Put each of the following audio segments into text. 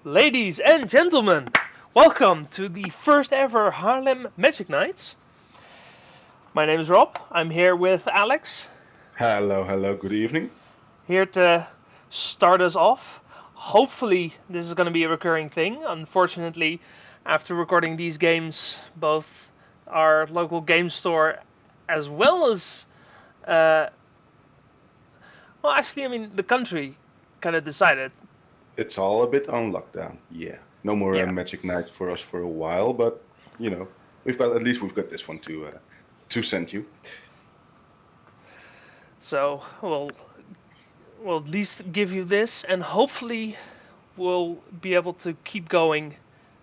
Ladies and gentlemen, welcome to the first ever Haarlem Magic Nights. My name is Rob. I'm here with Alex, Hello, hello, good evening. here to start us off. Hopefully, this is going to be a recurring thing. Unfortunately, after recording these games, both our local game store as well as, uh, the country kind of decided. It's all a bit on lockdown. Yeah, no more Yeah. Magic Night for us for a while, but you know, we've got this one to send you. So we'll at least give you this, and hopefully we'll be able to keep going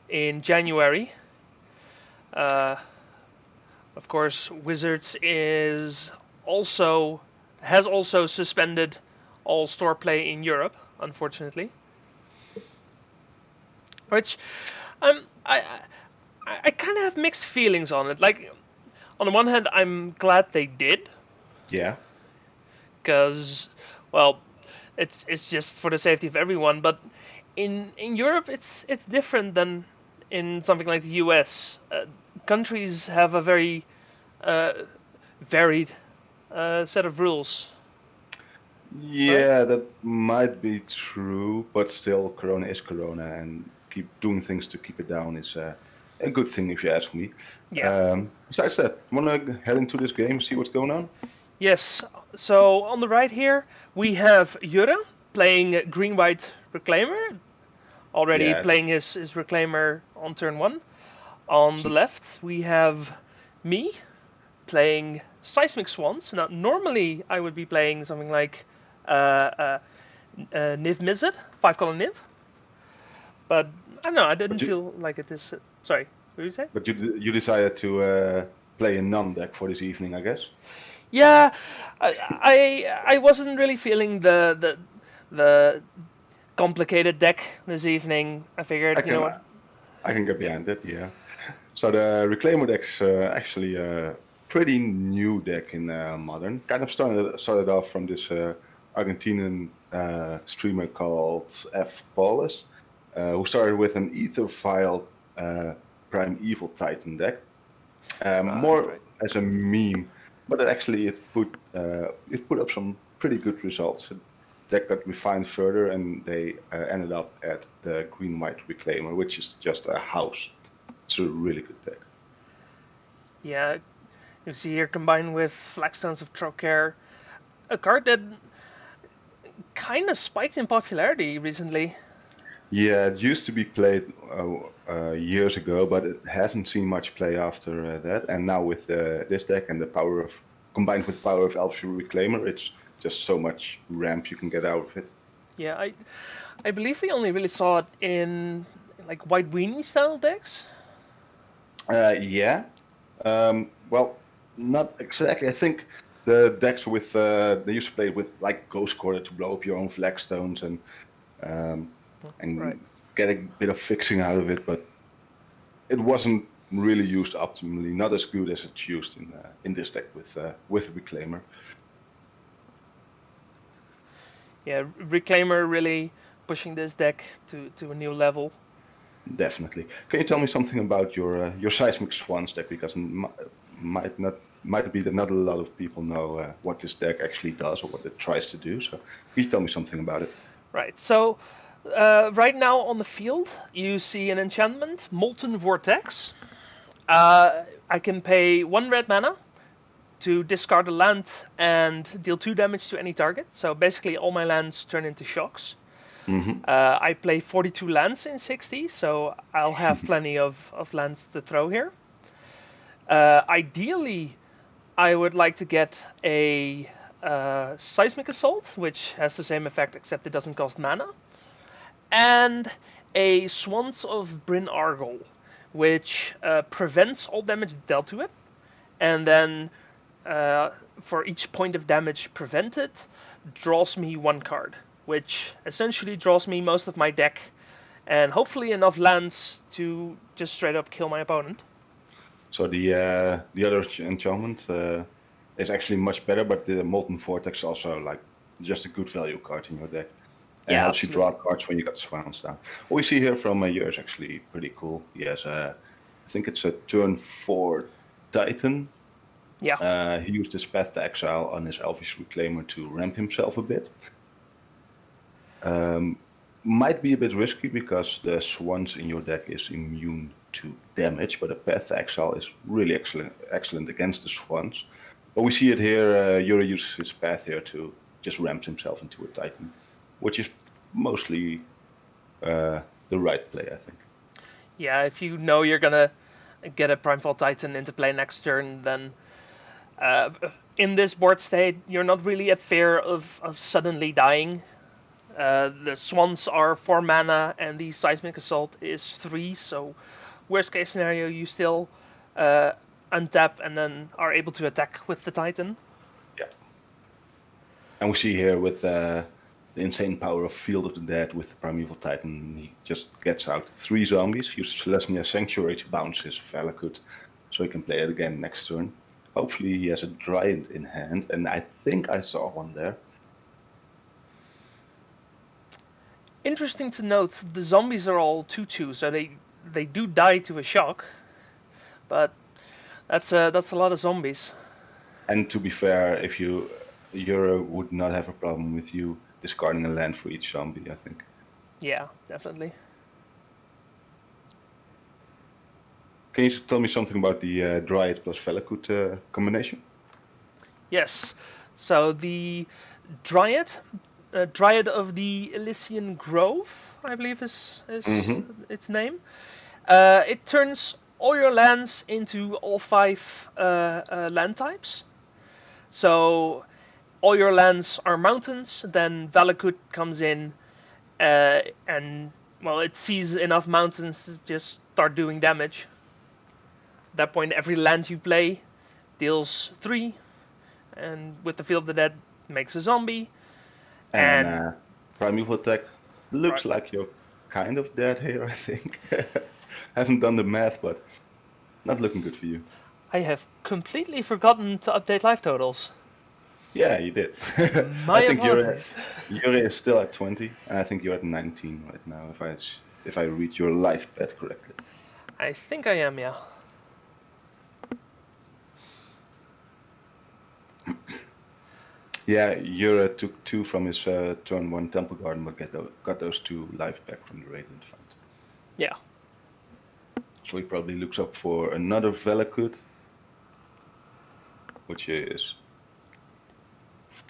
in January. Uh, of course, Wizards is also has also suspended all store play in Europe, unfortunately. Which I kind of have mixed feelings on it. Like, on the one hand, I'm glad they did, Yeah, because, well, it's just for the safety of everyone. But in Europe, it's different than in something like the US. Countries have a very uh, varied set of rules, right? yeah, that might be true, but still, Corona is Corona, and keep doing things to keep it down is a good thing if you ask me. Yeah. Besides that, wanna head into this game, see what's going on? Yes. So on the right here we have Jure playing Green White Reclaimer, already Yeah, playing his Reclaimer on turn one. On the some, left we have me playing Seismic Swans. Now, normally I would be playing something like uh, uh, Niv Mizzet, 5-color Niv, but I don't know, I didn't but you feel like it is. Sorry, what did you say? you decided to play a non deck for this evening, I guess. Yeah, I wasn't really feeling the complicated deck this evening. I I figured, you know can what? I can get behind that, yeah. So the Reclaimer deck's actually a pretty new deck in Modern. Kind of started off from this Argentinian streamer called F. Paulus, who started with an Ether-filed Prime Evil Titan deck, Right, more right. as a meme, but actually it put up some pretty good results. The deck got refined further, and they ended up at the Green-White Reclaimer, which is just a house. It's a really good deck. Yeah, you see here combined with Flagstones of Trocare, a card that kind of spiked in popularity recently. Yeah, it used to be played years ago, but it hasn't seen much play after that. And now with this deck and the power of combined with power of Elf Reclaimer, it's just so much ramp you can get out of it. Yeah, I believe we only really saw it in like white weenie style decks. Yeah. Well, not exactly. I think the decks with they used to play with like Ghost Quarter to blow up your own flagstones um, Right. and get a bit of fixing out of it, but it wasn't really used optimally. Not as good as it's used in this deck with Reclaimer. Yeah, Reclaimer really pushing this deck to a new level. Definitely. Can you tell me something about your Seismic Swans deck? Because might be that not a lot of people know what this deck actually does or what it tries to do. So can you tell me something about it? Right. So right now on the field, you see an enchantment, Molten Vortex. I can pay 1 red mana to discard a land and deal 2 damage to any target. So basically, all my lands turn into shocks. Hmm. I play 42 lands in 60, so I'll have plenty of lands to throw here. Ideally, I would like to get a Seismic Assault, which has the same effect except it doesn't cost mana, and a Swans of Bryn Argol, which prevents all damage dealt to it, and then for each point of damage prevented, draws me 1 card, which essentially draws me most of my deck, and hopefully enough lands to just straight up kill my opponent. So the other enchantment is actually much better, but the Molten Vortex also like just a good value card in your deck. and Yeah, helps you draw absolutely. cards when you got Swans down. What we see here from Yer is actually pretty cool. He has I think it's a turn 4 Titan. Yeah. He used his Path to Exile on his Elvish Reclaimer to ramp himself a bit. Might be a bit risky because the Swans in your deck is immune to damage, but a Path to Exile is really excellent against the Swans. But we see it here, Yuri uses his Path here to just ramp himself into a Titan, which is mostly the right play, I think. Yeah, if you know you're gonna get a Primeval Titan into play next turn, then uh, in this board state, you're not really at fear of suddenly dying. The Swans are 4 mana, and the Seismic Assault is 3, so worst case scenario, you still uh, untap and then are able to attack with the Titan. Yeah. And we see here with the insane power of Field of the Dead with the Primeval Titan, he just gets out 3 zombies, uses Celestia Sanctuary to bounce his Valakut, so he can play it again next turn. Hopefully he has a Dryad in hand, and I think I saw one there. Interesting to note, the zombies are all 2/2, so they do die to a shock, but that's a lot of zombies. And to be fair, if Euro would not have a problem with you discarding a land for each zombie, I think. Yeah, definitely. Can you tell me something about the Dryad plus Valakut combination? Yes. So the Dryad, Dryad of the Elysian Grove, I believe is its name. It turns all your lands into all 5 land types. So all your lands are mountains. Then Valakut comes in, and well, it sees enough mountains to just start doing damage. At that point, every land you play deals 3, and with the Field of the Dead makes a zombie. And And Primeval Attack looks like you're kind of dead here, I think. Haven't done the math, but not looking good for you. I have completely forgotten to update life totals. Yeah, you did. My I think apologies. Yuri is still at 20, and I think you're at 19 right now, if I read your life pad correctly. I think I am, yeah. Yeah, Yuri took 2 from his turn 1 Temple Garden, but got those 2 life back from the Radiant Font. Yeah. So he probably looks up for another Valakut, which is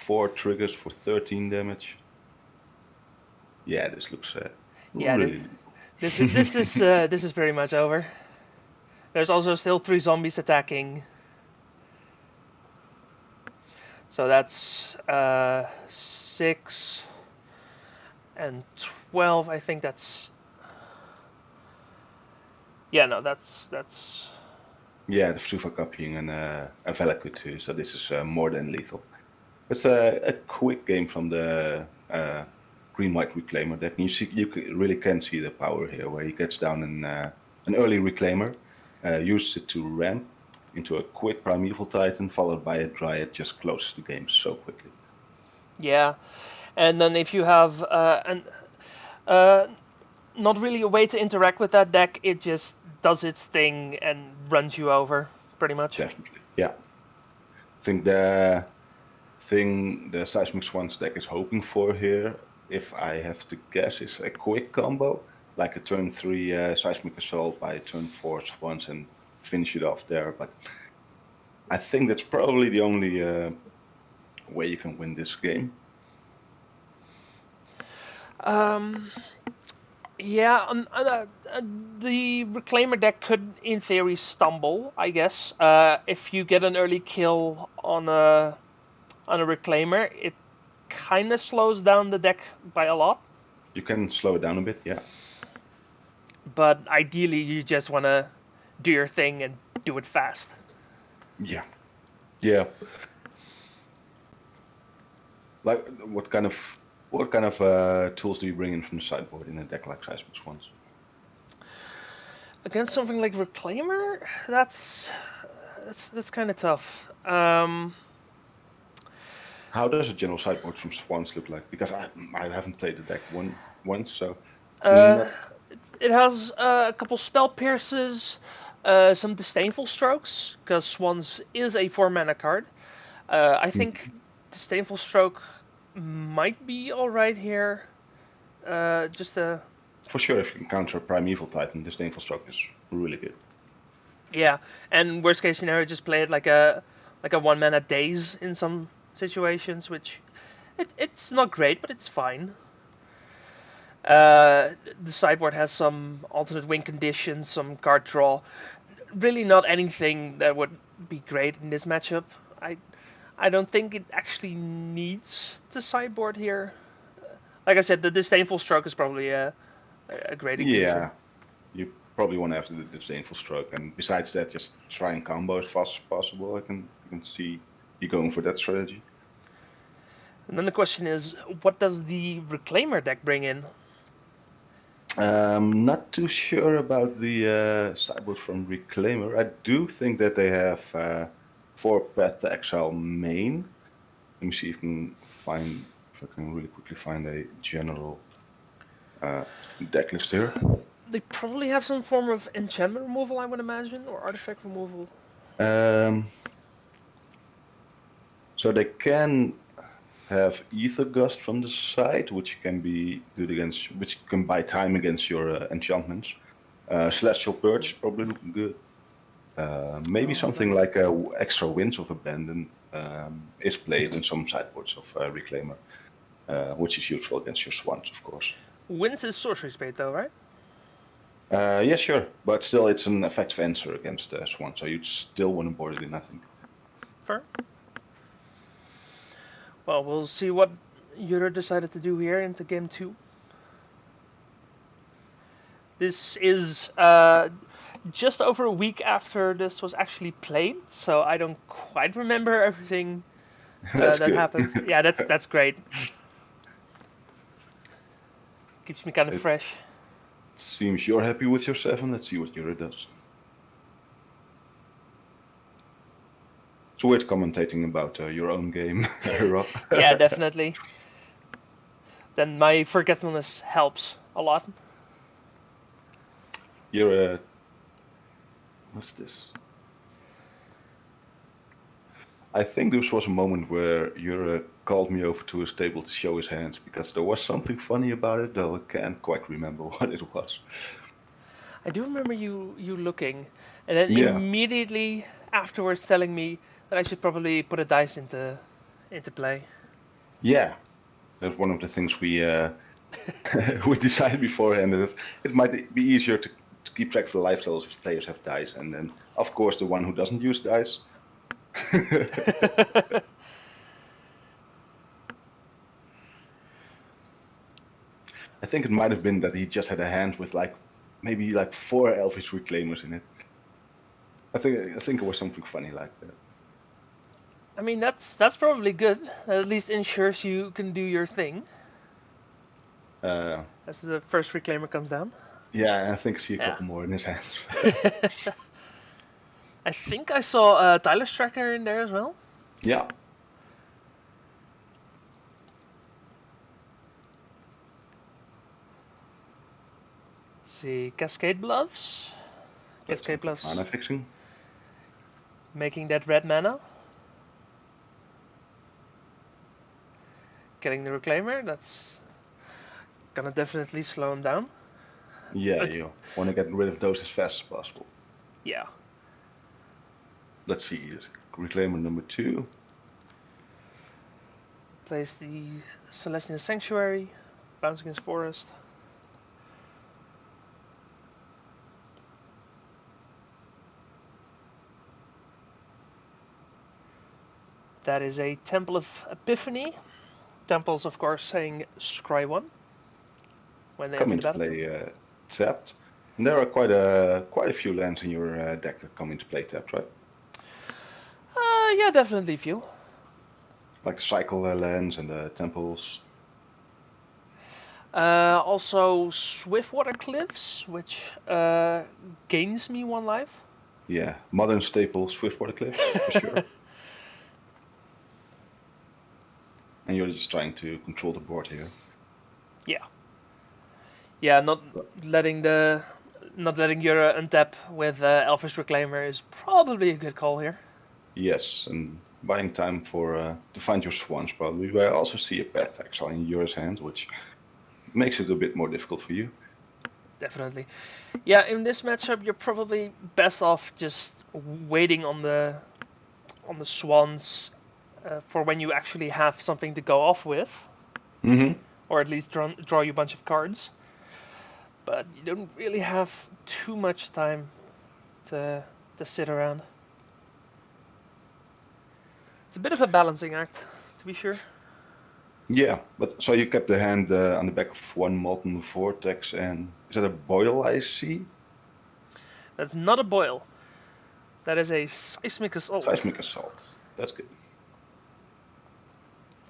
4 triggers for 13 damage. Yeah, this looks Yeah, really. this is pretty much over. There's also still 3 zombies attacking. So that's 6 and 12. I think that's. Yeah, no, that's. Yeah, the Suva copying and a Valakut too, so this is more than lethal. It's a quick game from the green-white Reclaimer deck. And you really can see the power here, where he gets down an early Reclaimer, uses it to ramp into a quick Primeval Titan, followed by a Dryad, just closes the game so quickly. Yeah, and then if you have uh, not really a way to interact with that deck, it just does its thing and runs you over, pretty much. Definitely, yeah. I think the thing the Seismic Swans deck is hoping for here, if I have to guess, is a quick combo, like a turn 3 Seismic Assault by turn 4 Swans and finish it off there. But I think that's probably the only way you can win this game. Yeah, the Reclaimer deck could, in theory, stumble, I guess. If you get an early kill on a Reclaimer, it kind of slows down the deck by a lot. You can slow it down a bit, yeah. But ideally, you just want to do your thing and do it fast. Yeah. Yeah. Like, what kind of tools do you bring in from the sideboard in a deck like Seismic Swans? Against something like Reclaimer, that's kind of tough. How does a general sideboard from Swans look like? Because I haven't played the deck once, so Uh, not it has a couple spell pierces, some disdainful strokes, because Swans is a 4 mana card. I think disdainful stroke might be alright here. Just a for sure. If you can counter a Primeval Titan, this Disdainful Stroke is really good. Yeah, and worst case scenario, just play it like a 1 mana daze in some situations, which it's not great, but it's fine. The sideboard has some alternate win conditions, some card draw. Really, not anything that would be great in this matchup. I I don't think it actually needs the sideboard here. Like I said, the disdainful stroke is probably a great inclusion. Yeah, you probably want to have the Disdainful Stroke, and besides that, just try and combo as fast as possible. I can see you going for that strategy. And then the question is, what does the Reclaimer deck bring in? Not too sure about the sideboard from Reclaimer. I do think that they have 4 Path to Exile main. Let me see if I can really quickly find a general deck list here. They probably have some form of enchantment removal, I would imagine, or artifact removal. Um, so they can have Ether Gust from the side, which can be good against, which can buy time against your enchantments. Celestial Purge probably looking good. Maybe something like extra Winds of Abandon is played in some sideboards of Reclaimer, which is useful against your Swans, of course. Winds is sorcery spade, though, right? Yeah, sure, but still, it's an effective answer against Swan, so you'd still want to board it in, I think. Fair. Well, we'll see what Yura decided to do here into game 2. This is just over a week after this was actually played, so I don't quite remember everything That's that good. happened. Yeah, that's great. Keeps me kind of fresh. Seems you're happy with your 7. Let's see what Yura does. It's weird commentating about your own game, Rob. Yeah, definitely. Then my forgetfulness helps a lot. You're what's this? I think this was a moment where Yura called me over to his table to show his hands because there was something funny about it, though I can't quite remember what it was. I do remember you looking, and then Yeah, immediately afterwards telling me that I should probably put a dice into play. yeah. That's one of the things we we decided beforehand. That it might be easier to keep track of the life totals if players have dice, and then of course the one who doesn't use dice. I think it might have been that he just had a hand with maybe 4 Elvish Reclaimers in it. I think it was something funny like that. I mean, that's probably good. That at least ensures you can do your thing. As the first reclaimer comes down. Yeah, I think I see a Yeah. couple more in his hands. I think I saw Tyler's tracker in there as well. Yeah. Let's see, Cascade Bluffs. Cascade Bluffs. Mana fixing. Making that red mana. Getting the reclaimer. That's gonna definitely slow him down. Yeah, you want to get rid of those as fast as possible. Yeah. Let's see, Reclaimer number 2. Plays the Celestial Sanctuary. Bounce against Forest. That is a Temple of Epiphany. Temples, of course, saying scry 1 when they Come enter the into battlefield. play tapped. And there are quite a few lands in your deck that come into play tapped, right? Yeah, definitely a few. Like the cycle lands and the temples. Also, Swiftwater Cliffs, which gains me 1 life. Yeah, modern staple Swiftwater Cliffs, for sure. And you're just trying to control the board here. Yeah, not letting Yura untap with Elfish Reclaimer is probably a good call here. Yes, and buying time for to find your swans probably. But I also see a path exile in Yura's hand, which makes it a bit more difficult for you. Definitely. Yeah, in this matchup, you're probably best off just waiting on the swans for when you actually have something to go off with, or at least draw you a bunch of cards. But you don't really have too much time to sit around. It's a bit of a balancing act, to be sure. Yeah, but so you kept the hand on the back of one Molten Vortex, and is that a boil I see? That's not a boil. That is a Seismic Assault. Seismic Assault. That's good.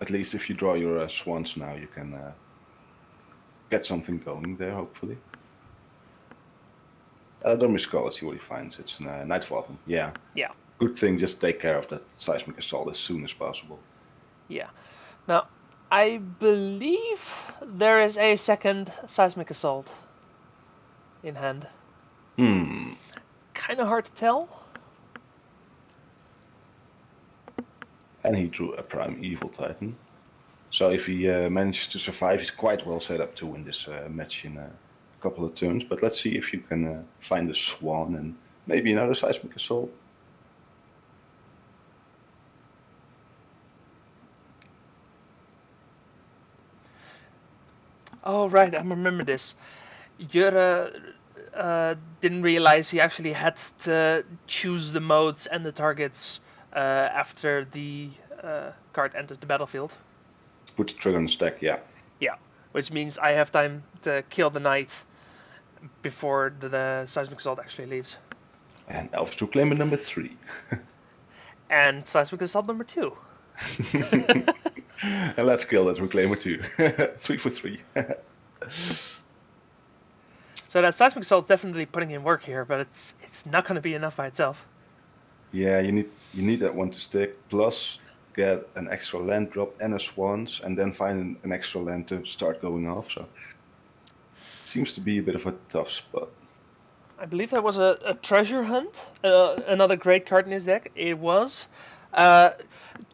At least if you draw your swans now, you can get something going there, hopefully. Don't miss call, let's see what he finds. It's a Nightfall. Yeah. Yeah. Good thing, just take care of that Seismic Assault as soon as possible. Yeah. Now, I believe there is a second Seismic Assault in hand. Kind of hard to tell. And he drew a Primeval Titan. So if he manages to survive, he's quite well set up to win this match in a couple of turns. But let's see if you can find a Swan and maybe another Seismic Assault. Oh, right, I remember this. Jure didn't realize he actually had to choose the modes and the targets after the card entered the battlefield. Put the trigger on the stack, yeah. Yeah, which means I have time to kill the knight before the Seismic Assault actually leaves. And Elfish Reclaimer number 3. And Seismic Assault number 2. And let's kill that Reclaimer too. 3 for 3. So that Seismic Assault is definitely putting in work here, but it's not going to be enough by itself. Yeah, you need that one to stick. Plus, get an extra land drop and a swans, and then find an extra land to start going off. So, seems to be a bit of a tough spot. I believe that was a treasure hunt, another great card in his deck. It was.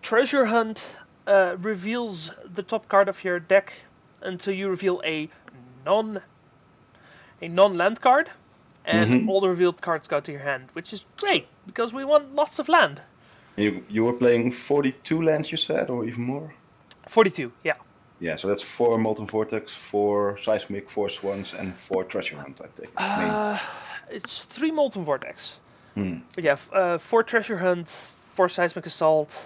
Treasure hunt reveals the top card of your deck until you reveal a non-land card, and all the revealed cards go to your hand, which is great because we want lots of land. You were playing 42 lands, you said, or even more? 42, yeah. Yeah, so that's 4 Molten Vortex, 4 Seismic, 4 Swans, and 4 Treasure Hunt, I think. It's 3 Molten Vortex. But yeah, 4 Treasure Hunt, 4 Seismic Assault,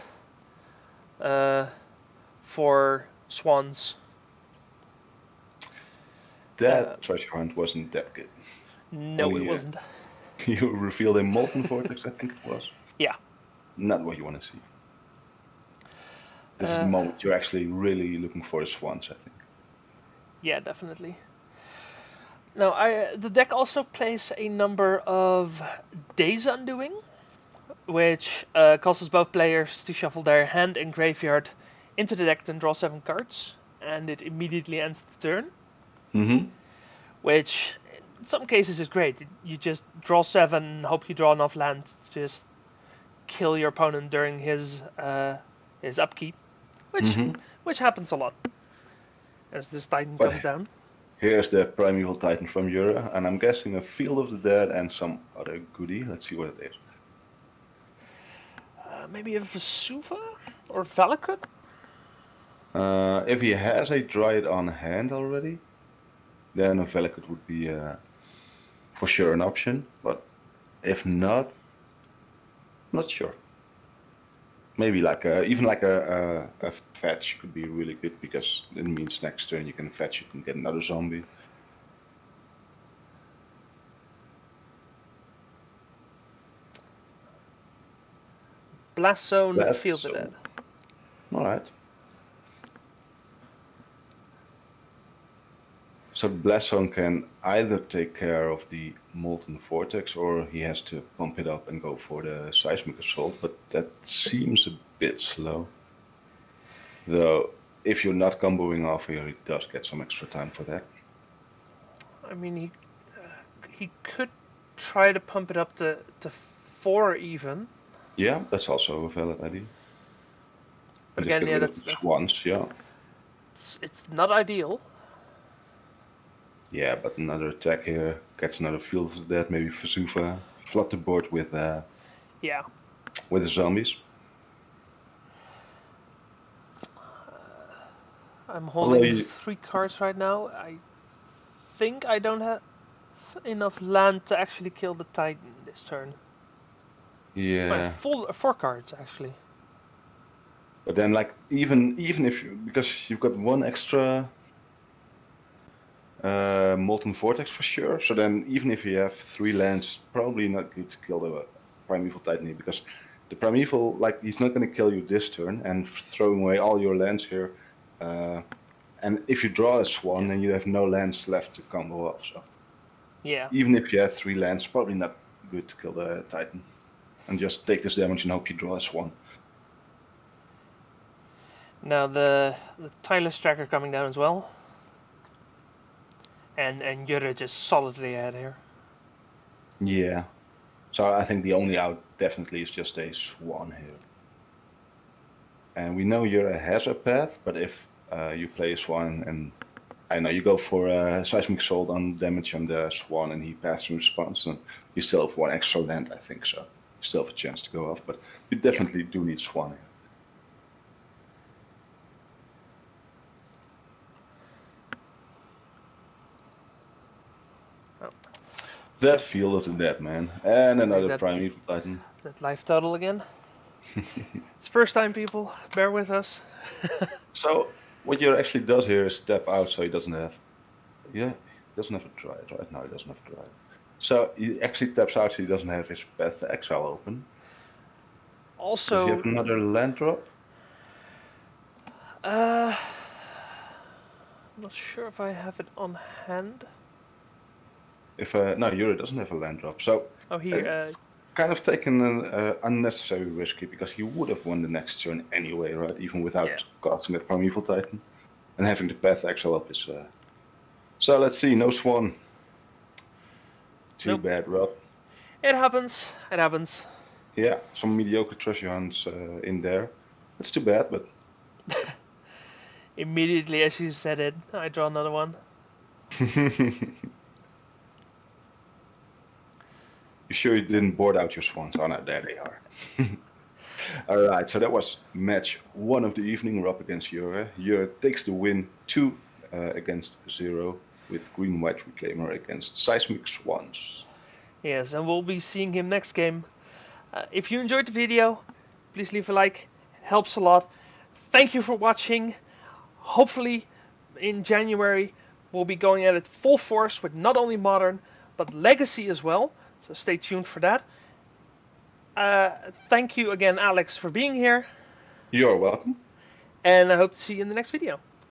4 Swans. That Treasure Hunt wasn't that good. No, it wasn't. You revealed a Molten Vortex, I think it was. Yeah. Not what you want to see. This is the moment you're actually really looking for the Swans, I think. Yeah, definitely. Now, the deck also plays a number of Days Undoing, which causes both players to shuffle their hand and graveyard into the deck and draw 7 cards, and it immediately ends the turn. Which, in some cases, is great. You just draw 7, hope you draw enough land to just kill your opponent during his upkeep, which happens a lot as this Titan comes down. Here's the Primeval Titan from Jura, and I'm guessing a Field of the Dead and some other goodie. Let's see what it is. Maybe a Vesuva or Valakut? If he has a Dryad on hand already, then a Valakut would be for sure an option. But if not, not sure. Maybe even like a fetch could be really good, because it means next turn you can fetch it and get another zombie. Blast Zone, Field of the Dead. Alright. So the Blast Zone can either take care of the Molten Vortex, or he has to pump it up and go for the Seismic Assault, but that seems a bit slow. Though, if you're not comboing off here, he does get some extra time for that. I mean, he could try to pump it up to 4 even. Yeah, that's also a valid idea. But And just again, get yeah, rid of the swans, yeah. it's not ideal. Yeah, but another attack here gets another field of that. Maybe Vesuva flood the board with Yeah. with the zombies. I'm Although holding 3 cards right now. I think I don't have enough land to actually kill the Titan this turn. yeah, 4 cards actually. but then like even if you, because you've got one extra Molten Vortex for sure. So then even if you have 3 lands, probably not good to kill the Primeval Titan here, because the Primeval, like, he's not going to kill you this turn, and throwing away all your lands here. And if you draw a Swan, then you have no lands left to combo off. So Yeah. even if you have 3 lands, probably not good to kill the Titan. And just take this damage and hope you draw a Swan. Now the Tireless Tracker coming down as well. And Jurre just solidly ahead here. Yeah. So I think the only out definitely is just a Swan here. And we know Jurre has a path, but if you play a Swan and I know you go for a Seismic Assault on damage on the Swan and he passes in response, and you still have 1 extra land, I think so. You still have a chance to go off, but you definitely do need Swan here. Oh. That Field of the Dead, man. And another Primeval Titan. That life total again. It's first time, people. Bear with us. So what Jurre actually does here is step out, so he doesn't have... Yeah, he doesn't have a Dryad right now. He doesn't have a Dryad. So he actually taps out, so he doesn't have his Path to Exile open. Also, does he have another land drop? I'm not sure if I have it on hand. If no, Jurre doesn't have a land drop, so it's kind of taken an unnecessary risky, because he would have won the next turn anyway, right? Even without casting that Primeval Titan, and having the Path Exile up is. So let's see, no Swan. Too bad, Rob. It happens. It happens. Yeah, some mediocre treasure hunts in there. It's too bad, but. Immediately as you said it, I draw another one. You sure you didn't board out your swans? Oh no, there they are. Alright, so that was match 1 of the evening, Rob against Jurre. Jurre takes the win 2 against 0, with Green-White Reclaimer against Seismic Swans. Yes, and we'll be seeing him next game. If you enjoyed the video, please leave a like. It helps a lot. Thank you for watching. Hopefully in January we'll be going at it full force with not only Modern but Legacy as well. So stay tuned for that. Thank you again, Alex, for being here. You're welcome. And I hope to see you in the next video.